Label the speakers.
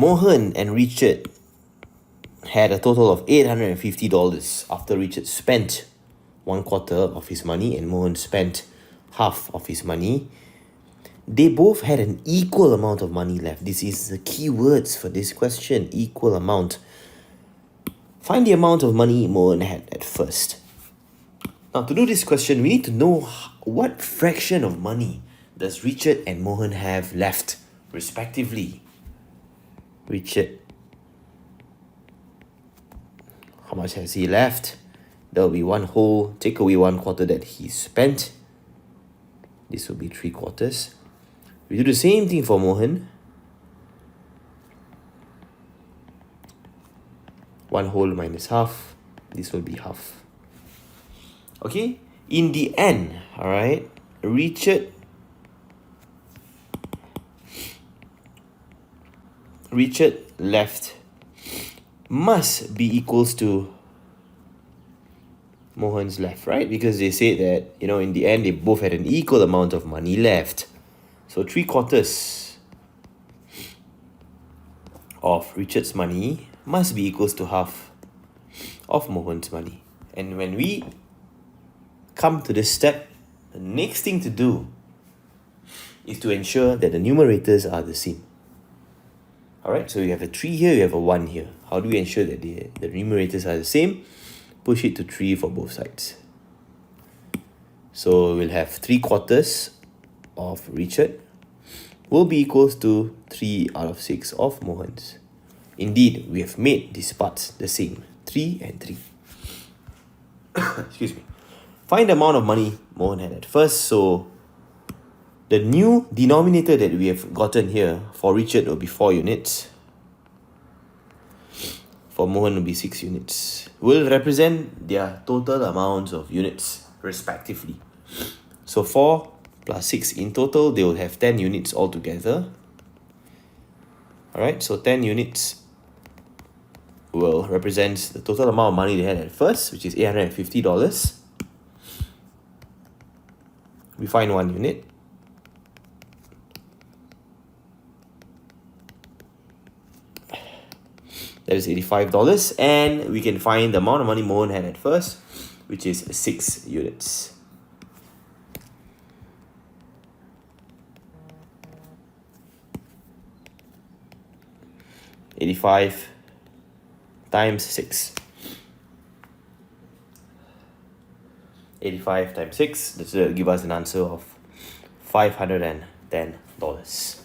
Speaker 1: Mohan and Richard had a total of $850 after Richard spent 1/4 of his money and Mohan spent half of his money. They both had an equal amount of money left. This is the key words for this question, equal amount. Find the amount of money Mohan had at first. Now, to do this question, we need to know what fraction of money does Richard and Mohan have left, respectively. Richard, how much has he left? There will be one whole, take away 1/4 that he spent. This will be 3/4. We do the same thing for Mohan. 1 whole minus half. This will be half. Okay? In the end, alright, Richard left must be equals to Mohan's left, right? Because they said that, in the end, they both had an equal amount of money left. So 3/4 of Richard's money must be equals to half of Mohan's money. And when we come to this step, the next thing to do is to ensure that the numerators are the same. Alright, so you have a 3 here, you have a 1 here. How do we ensure that the numerators are the same? Push it to 3 for both sides. So we'll have 3/4 of Richard will be equals to 3 out of 6 of Mohan's. Indeed, we have made these parts the same, 3 and 3. Excuse me. Find the amount of money Mohan had at first. So the new denominator that we have gotten here for Richard will be 4 units. For Mohan will be 6 units. Will represent their total amounts of units respectively. So 4 plus 6 in total, they will have 10 units altogether. Alright, so 10 units will represent the total amount of money they had at first, which is $850. We find 1 unit. That is $85. And we can find the amount of money Mohan had at first, which is 6 units. $85 times 6. 85 times 6, that will give us an answer of $510.